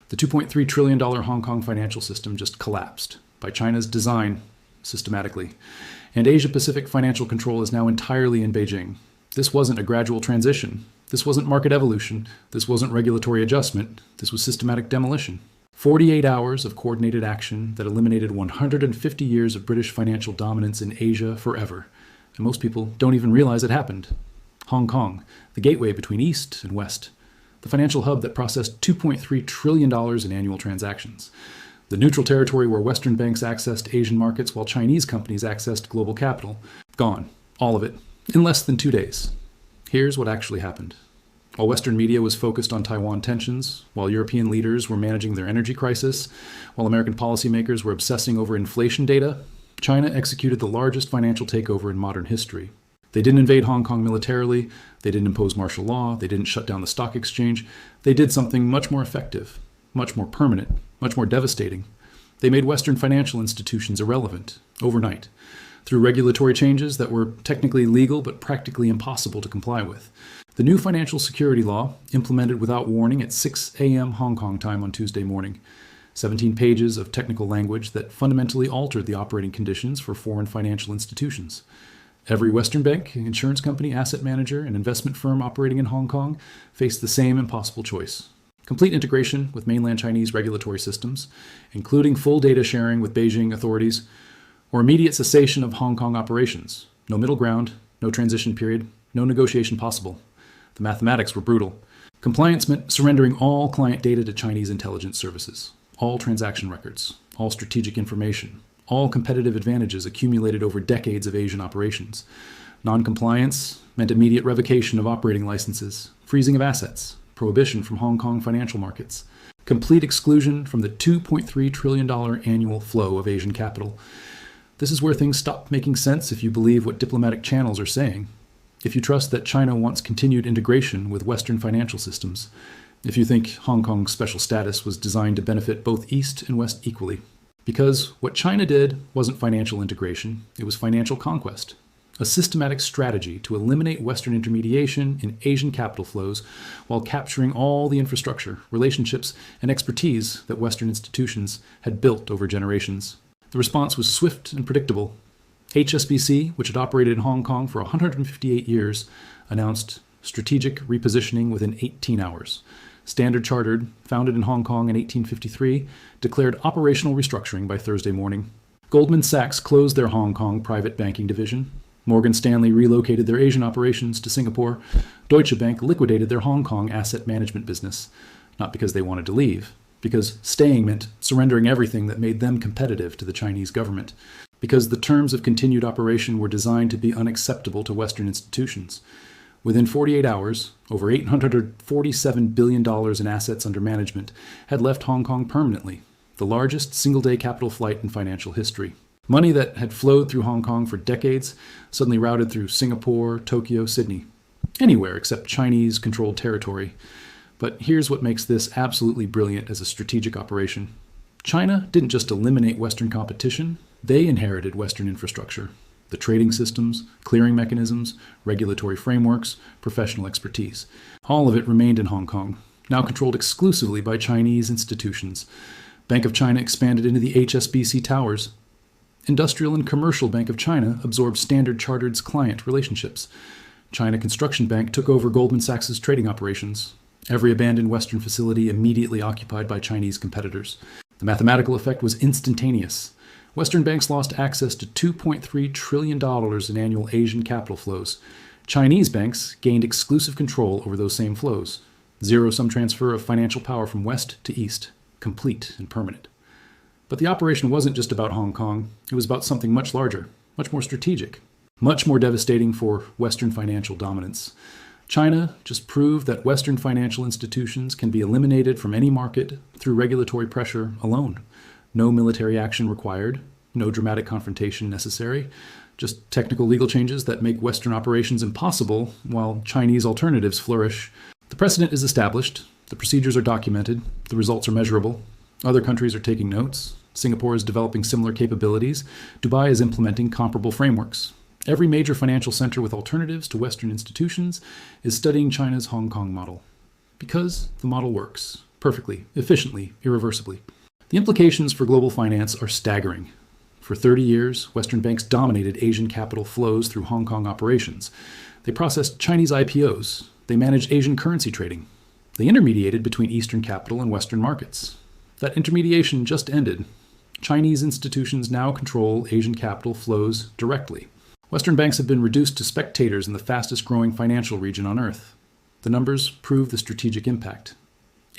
The $2.3 trillion Hong Kong financial system just collapsed by China's design, systematically. And Asia-Pacific financial control is now entirely in Beijing. This wasn't a gradual transition. This wasn't market evolution. This wasn't regulatory adjustment. This was systematic demolition. 48 hours of coordinated action that eliminated 150 years of British financial dominance in Asia forever. And most people don't even realize it happened. Hong Kong, the gateway between East and West. The financial hub that processed $2.3 trillion in annual transactions. The neutral territory where Western banks accessed Asian markets while Chinese companies accessed global capital. Gone. All of it. In less than 2 days. Here's what actually happened. While Western media was focused on Taiwan tensions, while European leaders were managing their energy crisis, while American policymakers were obsessing over inflation data, China executed the largest financial takeover in modern history. They didn't invade Hong Kong militarily, they didn't impose martial law, they didn't shut down the stock exchange. They did something much more effective, much more permanent, much more devastating. They made Western financial institutions irrelevant, overnight, through regulatory changes that were technically legal but practically impossible to comply with. The new financial security law, implemented without warning at 6 a.m. Hong Kong time on Tuesday morning. 17 pages of technical language that fundamentally altered the operating conditions for foreign financial institutions. Every Western bank, insurance company, asset manager, and investment firm operating in Hong Kong faced the same impossible choice. Complete integration with mainland Chinese regulatory systems, including full data sharing with Beijing authorities, or immediate cessation of Hong Kong operations. No middle ground, no transition period, no negotiation possible. The mathematics were brutal. Compliance meant surrendering all client data to Chinese intelligence services, all transaction records, all strategic information, all competitive advantages accumulated over decades of Asian operations. Non-compliance meant immediate revocation of operating licenses, freezing of assets, prohibition from Hong Kong financial markets, complete exclusion from the $2.3 trillion annual flow of Asian capital. This is where things stop making sense if you believe what diplomatic channels are saying. If you trust that China wants continued integration with Western financial systems, if you think Hong Kong's special status was designed to benefit both East and West equally. Because what China did wasn't financial integration, it was financial conquest. A systematic strategy to eliminate Western intermediation in Asian capital flows while capturing all the infrastructure, relationships, and expertise that Western institutions had built over generations. The response was swift and predictable. HSBC, which had operated in Hong Kong for 158 years, announced strategic repositioning within 18 hours. Standard Chartered, founded in Hong Kong in 1853, declared operational restructuring by Thursday morning. Goldman Sachs closed their Hong Kong private banking division. Morgan Stanley relocated their Asian operations to Singapore. Deutsche Bank liquidated their Hong Kong asset management business, not because they wanted to leave, because staying meant surrendering everything that made them competitive to the Chinese government, because the terms of continued operation were designed to be unacceptable to Western institutions. Within 48 hours, over $847 billion in assets under management had left Hong Kong permanently, the largest single-day capital flight in financial history. Money that had flowed through Hong Kong for decades suddenly routed through Singapore, Tokyo, Sydney. Anywhere except Chinese-controlled territory. But here's what makes this absolutely brilliant as a strategic operation. China didn't just eliminate Western competition, they inherited Western infrastructure. The trading systems, clearing mechanisms, regulatory frameworks, professional expertise. All of it remained in Hong Kong, now controlled exclusively by Chinese institutions. Bank of China expanded into the HSBC towers. Industrial and Commercial Bank of China absorbed Standard Chartered's client relationships. China Construction Bank took over Goldman Sachs' trading operations. Every abandoned Western facility immediately occupied by Chinese competitors. The mathematical effect was instantaneous. Western banks lost access to $2.3 trillion in annual Asian capital flows. Chinese banks gained exclusive control over those same flows. Zero-sum transfer of financial power from West to East, complete and permanent. But the operation wasn't just about Hong Kong. It was about something much larger, much more strategic, much more devastating for Western financial dominance. China just proved that Western financial institutions can be eliminated from any market through regulatory pressure alone. No military action required, no dramatic confrontation necessary, just technical legal changes that make Western operations impossible while Chinese alternatives flourish. The precedent is established, the procedures are documented, the results are measurable. Other countries are taking notes. Singapore is developing similar capabilities. Dubai is implementing comparable frameworks. Every major financial center with alternatives to Western institutions is studying China's Hong Kong model. Because the model works. perfectly, efficiently, irreversibly. The implications for global finance are staggering. For 30 years, Western banks dominated Asian capital flows through Hong Kong operations. They processed Chinese IPOs. They managed Asian currency trading. They intermediated between Eastern capital and Western markets. That intermediation just ended. Chinese institutions now control Asian capital flows directly. Western banks have been reduced to spectators in the fastest growing financial region on Earth. The numbers prove the strategic impact.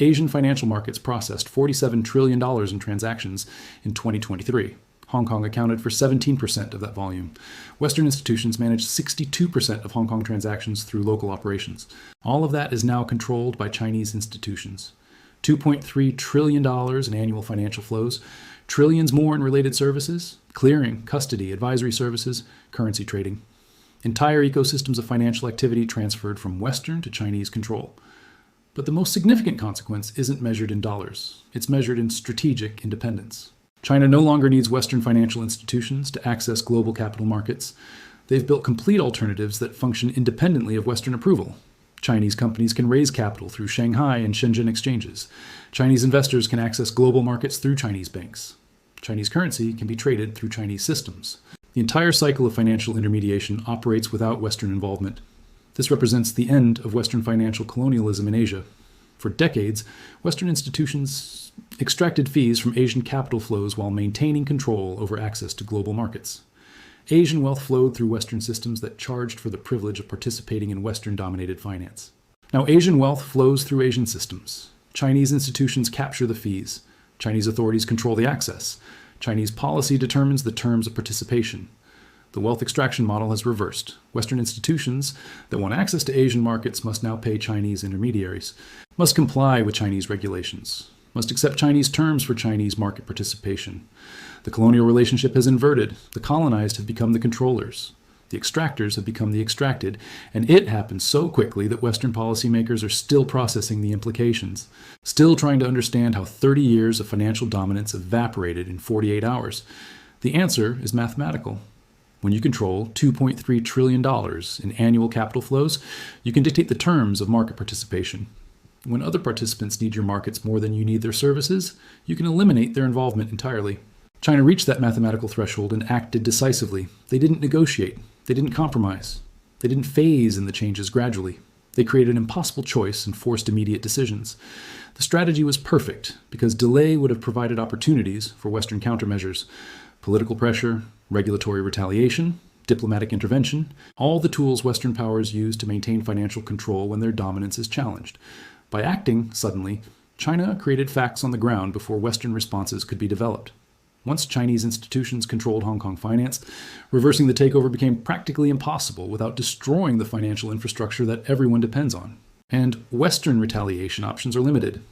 Asian financial markets processed $47 trillion in transactions in 2023. Hong Kong accounted for 17% of that volume. Western institutions managed 62% of Hong Kong transactions through local operations. All of that is now controlled by Chinese institutions. $2.3 trillion in annual financial flows, trillions more in related services, clearing, custody, advisory services, currency trading. Entire ecosystems of financial activity transferred from Western to Chinese control. But the most significant consequence isn't measured in dollars. It's measured in strategic independence. China no longer needs Western financial institutions to access global capital markets. They've built complete alternatives that function independently of Western approval. Chinese companies can raise capital through Shanghai and Shenzhen exchanges. Chinese investors can access global markets through Chinese banks. Chinese currency can be traded through Chinese systems. The entire cycle of financial intermediation operates without Western involvement. This represents the end of Western financial colonialism in Asia. For decades, Western institutions extracted fees from Asian capital flows while maintaining control over access to global markets. Asian wealth flowed through Western systems that charged for the privilege of participating in Western-dominated finance. Now Asian wealth flows through Asian systems. Chinese institutions capture the fees. Chinese authorities control the access. Chinese policy determines the terms of participation. The wealth extraction model has reversed. Western institutions that want access to Asian markets must now pay Chinese intermediaries, must comply with Chinese regulations, must accept Chinese terms for Chinese market participation. The colonial relationship has inverted. The colonized have become the controllers. The extractors have become the extracted, and it happens so quickly that Western policymakers are still processing the implications, still trying to understand how 30 years of financial dominance evaporated in 48 hours. The answer is mathematical. When you control $2.3 trillion in annual capital flows, you can dictate the terms of market participation. When other participants need your markets more than you need their services, you can eliminate their involvement entirely. China reached that mathematical threshold and acted decisively. They didn't negotiate. They didn't compromise. They didn't phase in the changes gradually. They created an impossible choice and forced immediate decisions. The strategy was perfect because delay would have provided opportunities for Western countermeasures. Political pressure, regulatory retaliation, diplomatic intervention, all the tools Western powers use to maintain financial control when their dominance is challenged. By acting suddenly, China created facts on the ground before Western responses could be developed. Once Chinese institutions controlled Hong Kong finance, reversing the takeover became practically impossible without destroying the financial infrastructure that everyone depends on. And Western retaliation options are limited.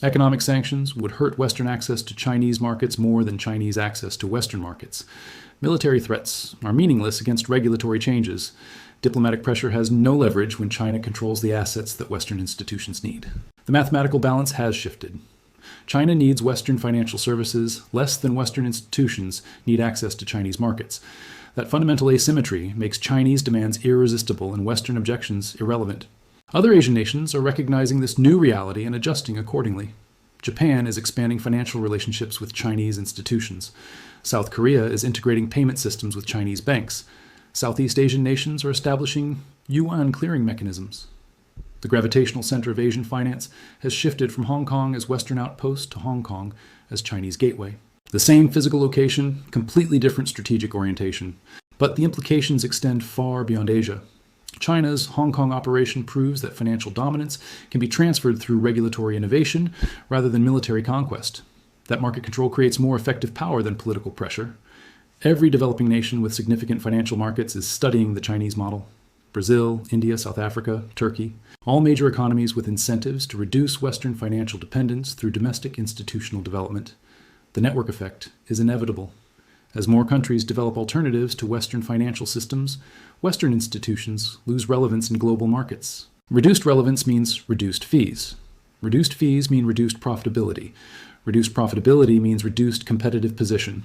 Economic sanctions would hurt Western access to Chinese markets more than Chinese access to Western markets. Military threats are meaningless against regulatory changes. Diplomatic pressure has no leverage when China controls the assets that Western institutions need. The mathematical balance has shifted. China needs Western financial services less than Western institutions need access to Chinese markets. That fundamental asymmetry makes Chinese demands irresistible and Western objections irrelevant. Other Asian nations are recognizing this new reality and adjusting accordingly. Japan is expanding financial relationships with Chinese institutions. South Korea is integrating payment systems with Chinese banks. Southeast Asian nations are establishing yuan clearing mechanisms. The gravitational center of Asian finance has shifted from Hong Kong as Western outpost to Hong Kong as Chinese gateway. The same physical location, completely different strategic orientation. But the implications extend far beyond Asia. China's Hong Kong operation proves that financial dominance can be transferred through regulatory innovation rather than military conquest. That market control creates more effective power than political pressure. Every developing nation with significant financial markets is studying the Chinese model. Brazil, India, South Africa, Turkey, all major economies with incentives to reduce Western financial dependence through domestic institutional development. The network effect is inevitable. As more countries develop alternatives to Western financial systems, Western institutions lose relevance in global markets. Reduced relevance means reduced fees. Reduced fees mean reduced profitability. Reduced profitability means reduced competitive position.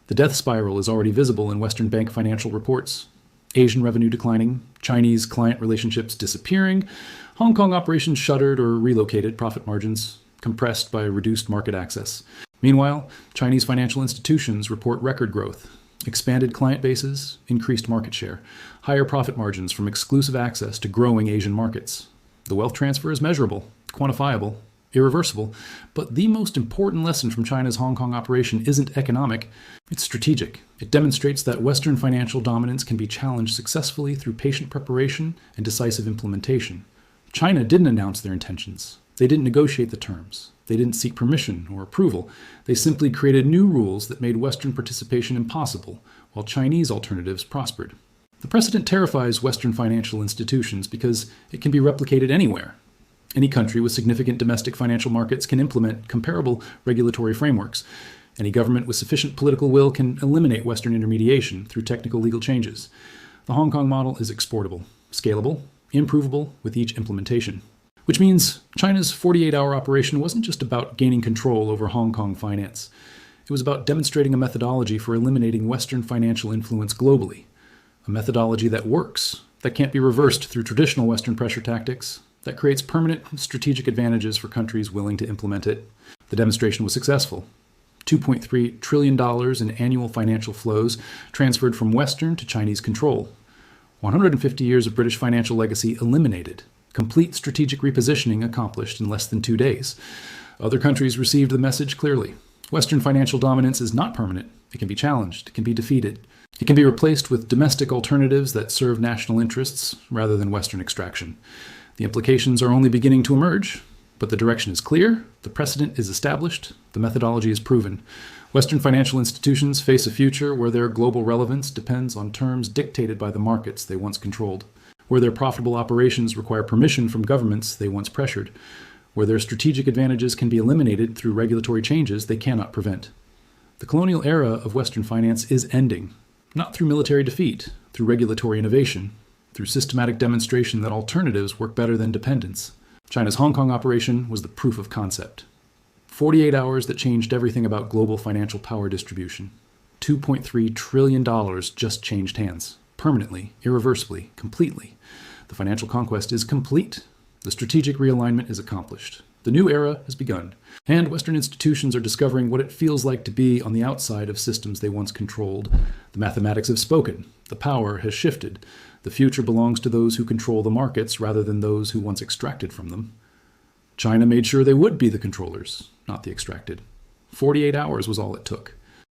The death spiral is already visible in Western bank financial reports. Asian revenue declining, Chinese client relationships disappearing, Hong Kong operations shuttered or relocated, profit margins compressed by reduced market access. Meanwhile, Chinese financial institutions report record growth, expanded client bases, increased market share, higher profit margins from exclusive access to growing Asian markets. The wealth transfer is measurable, quantifiable, irreversible, but the most important lesson from China's Hong Kong operation isn't economic, it's strategic. It demonstrates that Western financial dominance can be challenged successfully through patient preparation and decisive implementation. China didn't announce their intentions. They didn't negotiate the terms. They didn't seek permission or approval. They simply created new rules that made Western participation impossible, while Chinese alternatives prospered. The precedent terrifies Western financial institutions because it can be replicated anywhere. Any country with significant domestic financial markets can implement comparable regulatory frameworks. Any government with sufficient political will can eliminate Western intermediation through technical legal changes. The Hong Kong model is exportable, scalable, improvable with each implementation. Which means China's 48-hour operation wasn't just about gaining control over Hong Kong finance. It was about demonstrating a methodology for eliminating Western financial influence globally. A methodology that works, that can't be reversed through traditional Western pressure tactics, that creates permanent strategic advantages for countries willing to implement it. The demonstration was successful. $2.3 trillion in annual financial flows transferred from Western to Chinese control. 150 years of British financial legacy eliminated. Complete strategic repositioning accomplished in less than 2 days. Other countries received the message clearly. Western financial dominance is not permanent. It can be challenged. It can be defeated. It can be replaced with domestic alternatives that serve national interests rather than Western extraction. The implications are only beginning to emerge, but the direction is clear, the precedent is established, the methodology is proven. Western financial institutions face a future where their global relevance depends on terms dictated by the markets they once controlled, where their profitable operations require permission from governments they once pressured, where their strategic advantages can be eliminated through regulatory changes they cannot prevent. The colonial era of Western finance is ending, not through military defeat, through regulatory innovation, through systematic demonstration that alternatives work better than dependence. China's Hong Kong operation was the proof of concept. 48 hours that changed everything about global financial power distribution. $2.3 trillion just changed hands, permanently, irreversibly, completely. The financial conquest is complete. The strategic realignment is accomplished. The new era has begun, and Western institutions are discovering what it feels like to be on the outside of systems they once controlled. The mathematics have spoken. The power has shifted. The future belongs to those who control the markets rather than those who once extracted from them. China made sure they would be the controllers, not the extracted. 48 hours was all it took.